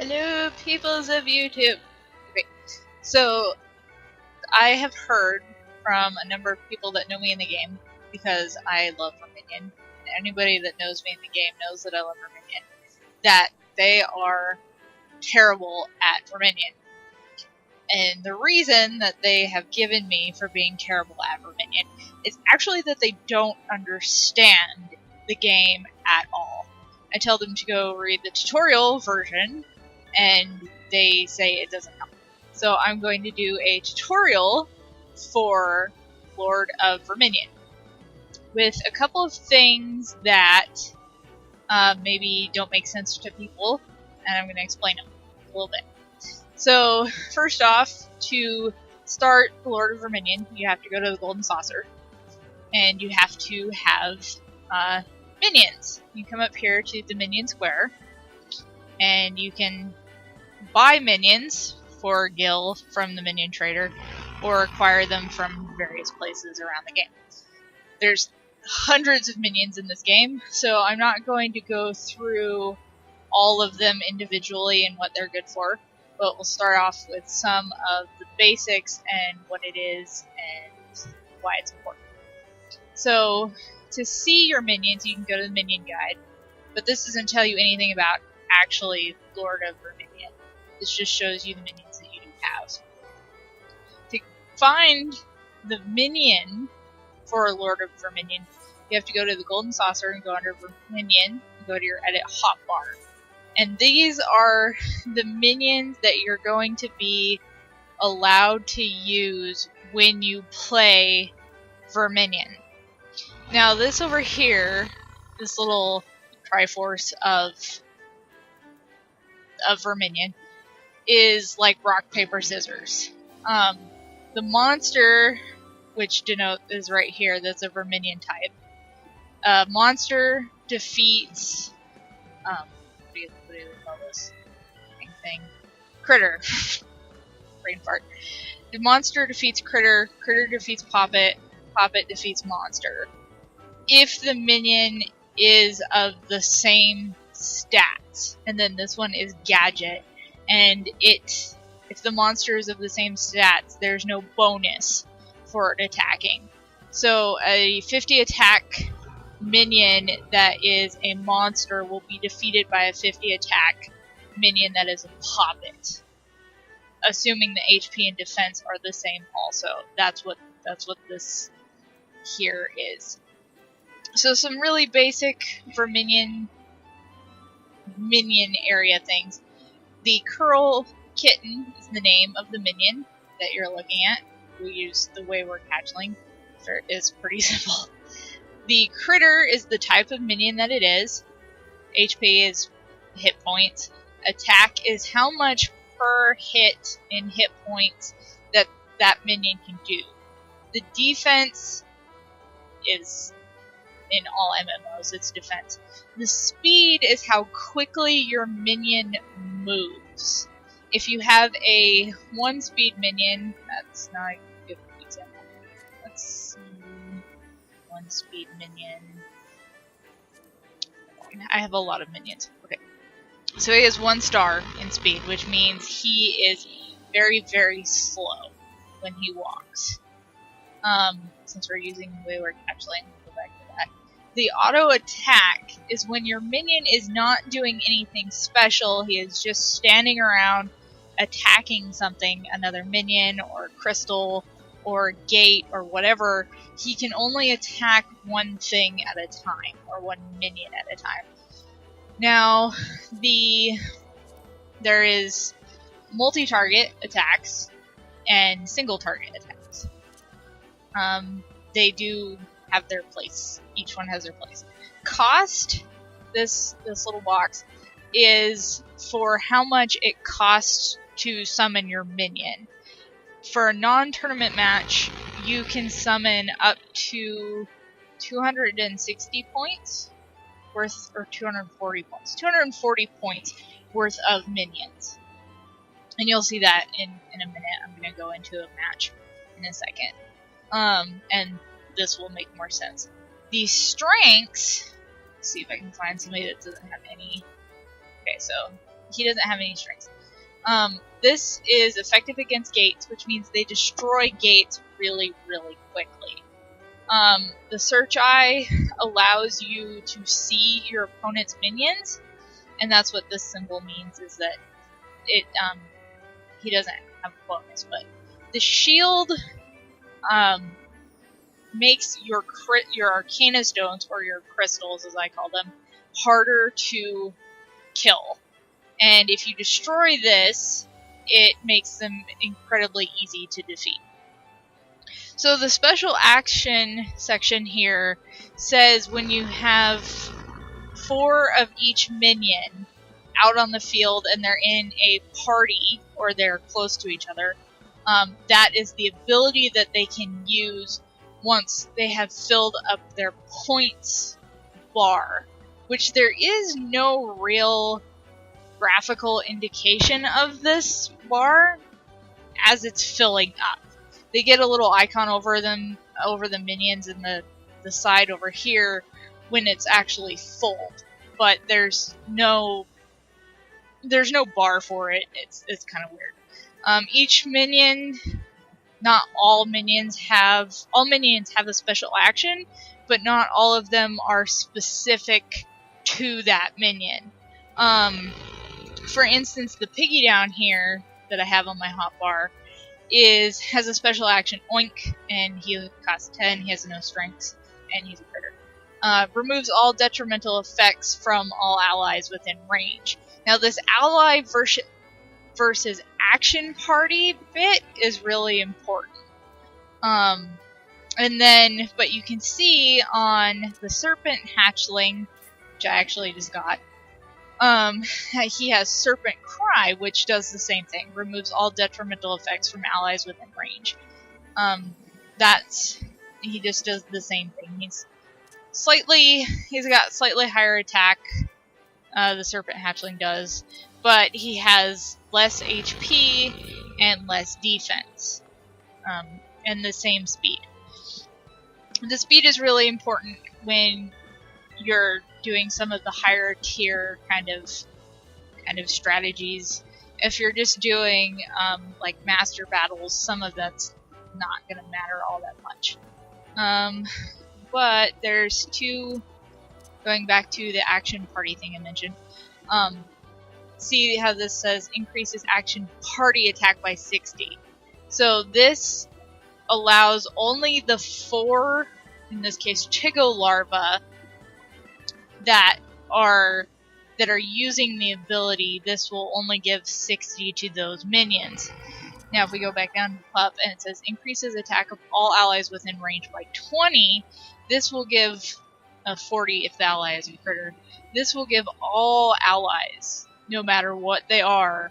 Hello, peoples of YouTube. Okay, so I have heard from a number of people that know me in the game because I love Verminion. And anybody that knows me in the game knows that I love Verminion. That they are terrible at Verminion. And the reason that they have given me for being terrible at Verminion is actually that they don't understand the game at all. I tell them to go read the tutorial version, and they say it doesn't help. So I'm going to do a tutorial for Lord of Verminion with a couple of things that maybe don't make sense to people, and I'm going to explain them a little bit. So first off, to start the Lord of Verminion, you have to go to the Golden Saucer, and you have to have minions. You come up here to the Minion Square, and you can buy minions for Gil from the Minion Trader, or acquire them from various places around the game. There's hundreds of minions in this game, so I'm not going to go through all of them individually and what they're good for, but we'll start off with some of the basics and what it is and why it's important. So, to see your minions, you can go to the Minion Guide, but this doesn't tell you anything about actually Lord of Verminion. This just shows you the minions that you do have. To find the minion for Lord of Verminion, you have to go to the Golden Saucer and go under Verminion and go to your edit hotbar. And these are the minions that you're going to be allowed to use when you play Verminion. Now this over here, this little Triforce of Verminion, is like rock, paper, scissors. The monster, which is right here, that's a Verminion type. Monster defeats, what do you call this thing? Critter. Brain fart. The monster defeats Critter, Critter defeats Poppet, Poppet defeats Monster. If the minion is of the same stats, and then this one is Gadget, and if the monster is of the same stats, there's no bonus for it attacking. So a 50 attack minion that is a monster will be defeated by a 50 attack minion that is a Poppet, assuming the HP and defense are the same also. That's what this here is. So some really basic Verminion minion area things. The Curl Kitten is the name of the minion that you're looking at. We use the Wayward Hatchling. It's pretty simple. The Critter is the type of minion that it is. HP is hit points. Attack is how much per hit in hit points that minion can do. The defense is, in all MMOs, it's defense. The speed is how quickly your minion moves. If you have a 1-speed minion, that's not a good example. Let's see. 1-speed minion. I have a lot of minions. Okay. So he has 1 star in speed, which means he is very, very slow when he walks. Since we're using Wayward Hatchling, we'll go back to that. The auto attack is when your minion is not doing anything special, he is just standing around attacking something, another minion or crystal or gate or whatever. He can only attack one thing at a time, or one minion at a time. Now, there is multi-target attacks and single-target attacks. They do have their place. Each one has their place. Cost, this little box, is for how much it costs to summon your minion. For a non-tournament match, you can summon up to 260 points worth, or 240 points. 240 points worth of minions. And you'll see that in a minute. I'm going to go into a match in a second. And this will make more sense. The strengths, let's see if I can find somebody that doesn't have any. Okay, so he doesn't have any strengths. This is effective against gates, which means they destroy gates really, really quickly. The Search Eye allows you to see your opponent's minions, and that's what this symbol means, is that it he doesn't have a bonus, but the shield makes your Arcana Stones, or your crystals as I call them, harder to kill. And if you destroy this, it makes them incredibly easy to defeat. So the special action section here says when you have 4 of each minion out on the field and they're in a party, or they're close to each other, that is the ability that they can use once they have filled up their points bar, which there is no real graphical indication of this bar as it's filling up. They get a little icon over them, over the minions in the side over here when it's actually full, but there's no bar for it. It's kind of weird. Each minion, not all minions have a special action, but not all of them are specific to that minion. For instance, the piggy down here that I have on my hotbar has a special action, Oink, and he costs 10, he has no strengths, and he's a critter. Removes all detrimental effects from all allies within range. Now this ally versus action party bit is really important. But you can see on the Serpent Hatchling, which I actually just got, he has Serpent Cry, which does the same thing. Removes all detrimental effects from allies within range. He just does the same thing. He's got slightly higher attack, the Serpent Hatchling does, but he has less HP and less defense, and the same speed. The speed is really important when you're doing some of the higher tier kind of strategies. If you're just doing like master battles, some of that's not going to matter all that much. But there's two, going back to the action party thing I mentioned. See how this says increases action party attack by 60. So this allows only the 4, in this case Chigo larvae, that are using the ability. This will only give 60 to those minions. Now if we go back down to the pup and it says increases attack of all allies within range by 20, this will give 40 if the ally is a critter. This will give all allies, no matter what they are,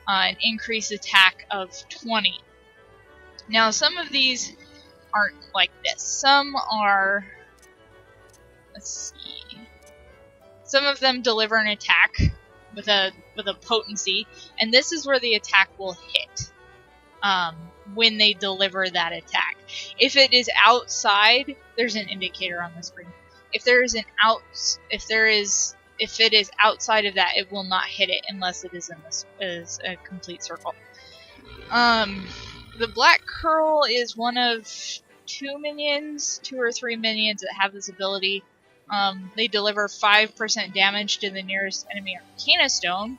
an increased attack of 20. Now some of these aren't like this. Some are, let's see, some of them deliver an attack with a potency, and this is where the attack will hit when they deliver that attack. If it is outside, there's an indicator on the screen. If it is outside of that, it will not hit it unless it is a complete circle. The Black Curl is one of 2 or 3 minions that have this ability. They deliver 5% damage to the nearest enemy Arcana Stone,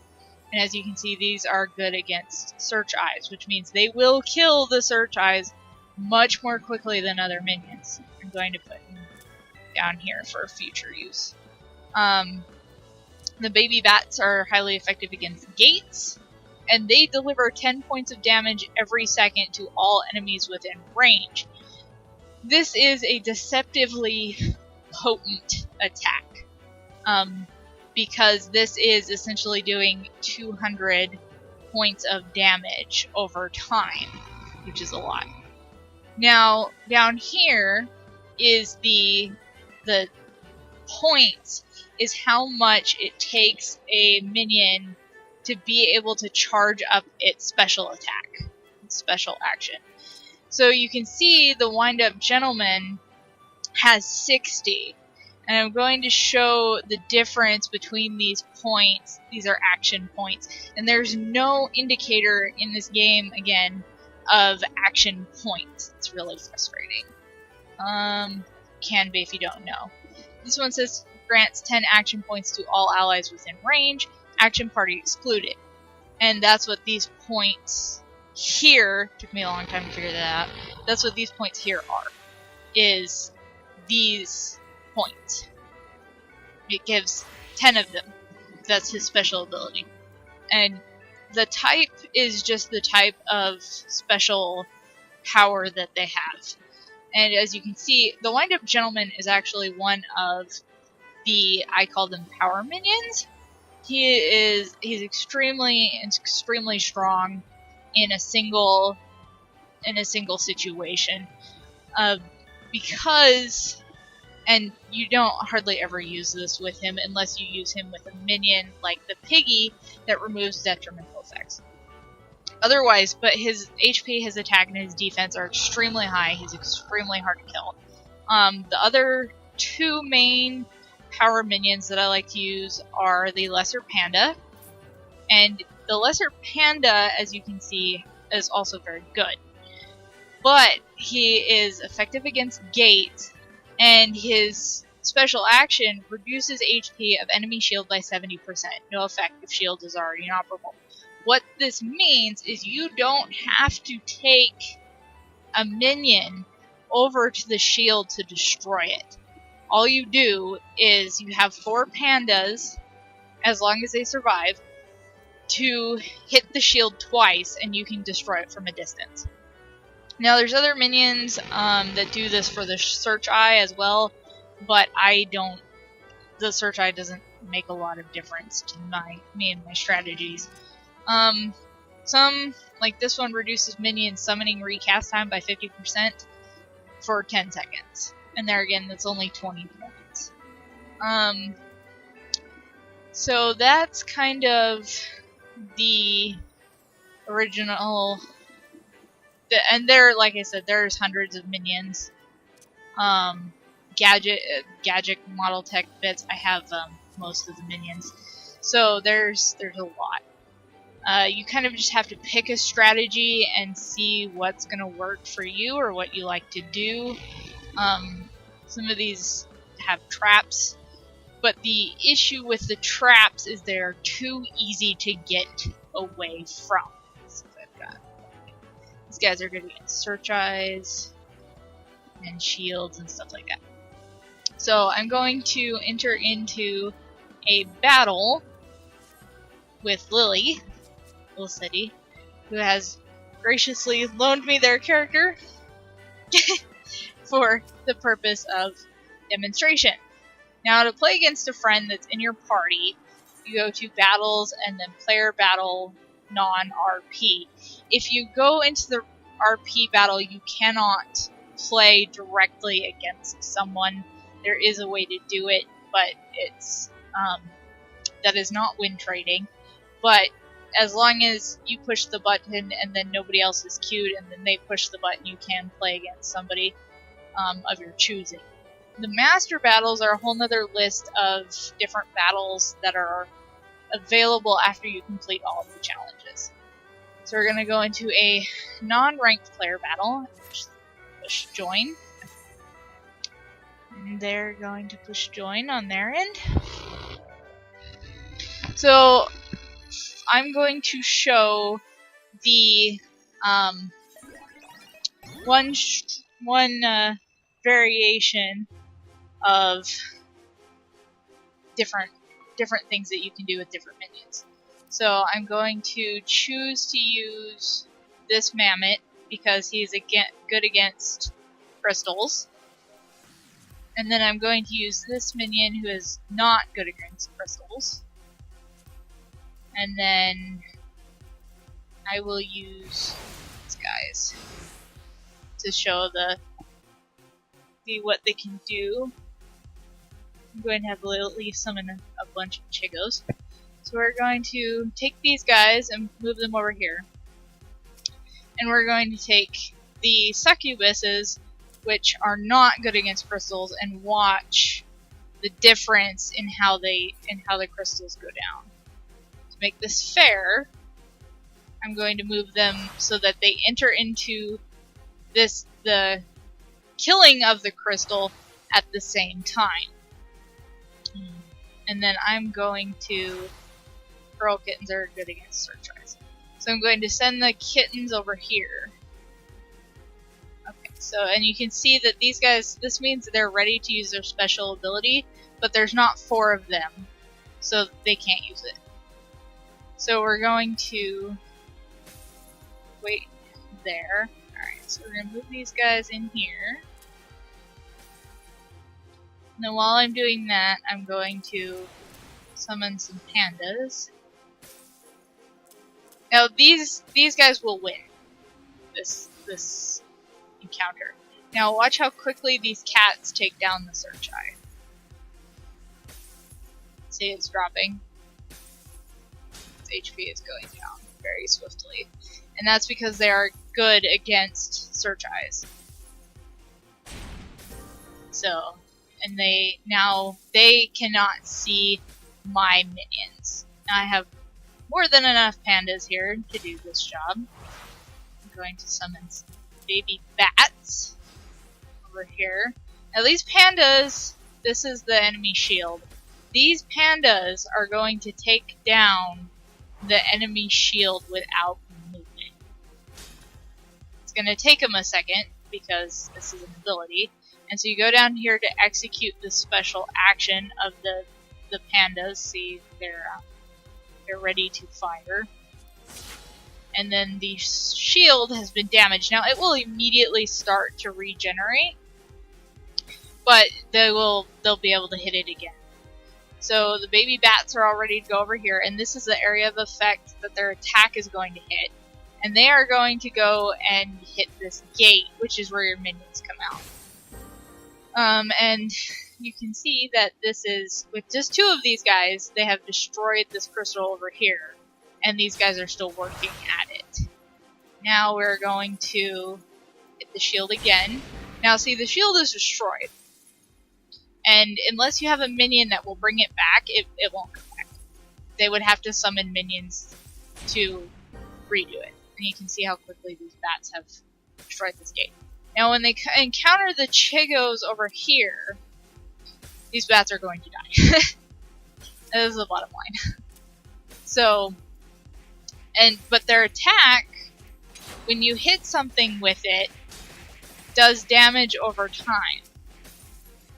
and as you can see, these are good against Search Eyes, which means they will kill the Search Eyes much more quickly than other minions. I'm going to put them down here for future use. The Baby Bats are highly effective against gates, and they deliver 10 points of damage every second to all enemies within range. This is a deceptively potent attack, because this is essentially doing 200 points of damage over time, which is a lot. Now, down here is the points is how much it takes a minion to be able to charge up its special attack, its special action. So you can see the Wind-Up Gentleman has 60, And I'm going to show the difference between these points. These are action points. And there's no indicator in this game, again, of action points. It's really frustrating. Can be if you don't know. This one says grants 10 action points to all allies within range. Action party excluded. And that's what these points here, took me a long time to figure that out, that's what these points here are, is these points. It gives 10 of them. That's his special ability. And the type is just the type of special power that they have. And as you can see, the Wind-Up Gentleman is actually one of the, I call them power minions. He's extremely strong in a single situation, because, and you don't hardly ever use this with him unless you use him with a minion like the piggy that removes detrimental effects. Otherwise, but his HP, his attack, and his defense are extremely high. He's extremely hard to kill. The other two main power minions that I like to use are the Lesser Panda. And the Lesser Panda, as you can see, is also very good. But he is effective against gates, and his special action reduces HP of enemy shield by 70%. No effect if shield is already inoperable. What this means is you don't have to take a minion over to the shield to destroy it. All you do is you have 4 pandas, as long as they survive, to hit the shield twice, and you can destroy it from a distance. Now, there's other minions that do this for the Search Eye as well, but the Search Eye doesn't make a lot of difference to me and my strategies. Some, like this one, reduces minion summoning recast time by 50% for 10 seconds. And there again, that's only 20 points. So that's kind of the original, and there, like I said, there's hundreds of minions. Gadget model tech bits, I have most of the minions. So there's a lot. You kind of just have to pick a strategy and see what's going to work for you or what you like to do. Some of these have traps, but the issue with the traps is they're too easy to get away from. So I've got, these guys are good against Search Eyes and shields and stuff like that. So I'm going to enter into a battle with Lily City, who has graciously loaned me their character for the purpose of demonstration. Now, to play against a friend that's in your party, you go to battles and then player battle non-RP. If you go into the RP battle, you cannot play directly against someone. There is a way to do it, but it's that is not win trading. But as long as you push the button and then nobody else is queued and then they push the button, you can play against somebody of your choosing. The master battles are a whole nother list of different battles that are available after you complete all of the challenges. So we're going to go into a non-ranked player battle. Push join. And they're going to push join on their end. So I'm going to show the one variation of different things that you can do with different minions. So I'm going to choose to use this Mammoth because he's good against crystals. And then I'm going to use this minion who is not good against crystals. And then I will use these guys to show what they can do. I'm going to have Lily summon a bunch of Chigos. So we're going to take these guys and move them over here. And we're going to take the succubuses, which are not good against crystals, and watch the difference in how the crystals go down. To make this fair, I'm going to move them so that they enter into the killing of the crystal at the same time. And then I'm going to... Feral kittens are good against search eyes. So I'm going to send the kittens over here. Okay, so, and you can see that these guys, this means they're ready to use their special ability, but there's not 4 of them, so they can't use it. So we're going to wait there. Alright, so we're going to move these guys in here. And then while I'm doing that, I'm going to summon some pandas. Now these guys will win this encounter. Now watch how quickly these cats take down the search eye. See, it's dropping. Its HP is going down very swiftly. And that's because they are good against search eyes. So, and they cannot see my minions. Now I have more than enough pandas here to do this job. I'm going to summon some baby bats over here. Now these pandas, this is the enemy shield. These pandas are going to take down the enemy shield without movement. It's going to take them a second because this is an ability. And so you go down here to execute the special action of the pandas. See, they're ready to fire. And then the shield has been damaged. Now it will immediately start to regenerate, but they'll be able to hit it again. So the baby bats are all ready to go over here, and this is the area of effect that their attack is going to hit. And they are going to go and hit this gate, which is where your minions come out. And you can see that this is, with just 2 of these guys, they have destroyed this crystal over here. And these guys are still working at it. Now we're going to hit the shield again. Now see, the shield is destroyed. And unless you have a minion that will bring it back, it won't come back. They would have to summon minions to redo it. And you can see how quickly these bats have destroyed this gate. Now when they encounter the Chigos over here, these bats are going to die. That is the bottom line. So, but their attack, when you hit something with it, does damage over time.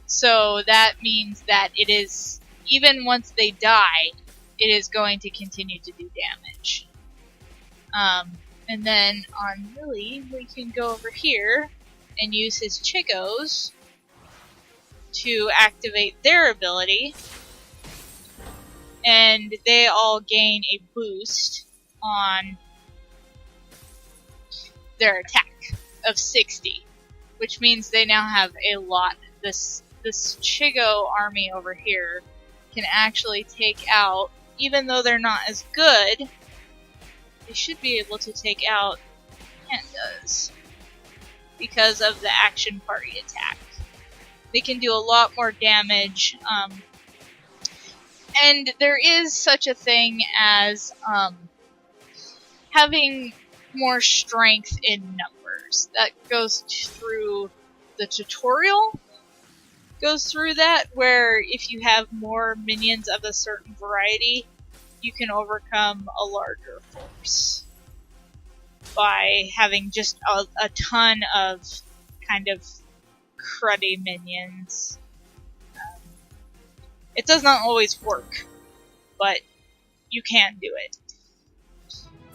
So that means that it is, even once they die, it is going to continue to do damage. And then on Lily, we can go over here and use his Chigos to activate their ability. And they all gain a boost on their attack of 60. Which means they now have a lot. This Chigo army over here can actually take out, even though they're not as good, they should be able to take out pandas because of the action party attack. They can do a lot more damage, and there is such a thing as having more strength in numbers. That goes through the tutorial. Goes through that, where if you have more minions of a certain variety, you can overcome a larger force by having just a ton of kind of cruddy minions. It does not always work, but you can do it.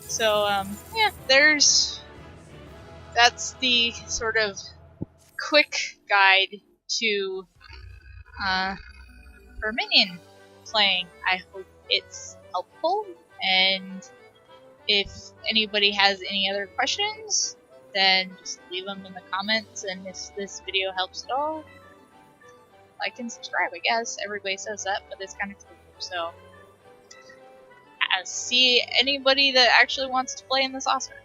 So yeah, that's the sort of quick guide to Verminion playing. I hope it's helpful, and if anybody has any other questions, then just leave them in the comments, and if this video helps at all, like and subscribe. I guess everybody says that, but it's kind of true. So see anybody that actually wants to play in the saucer.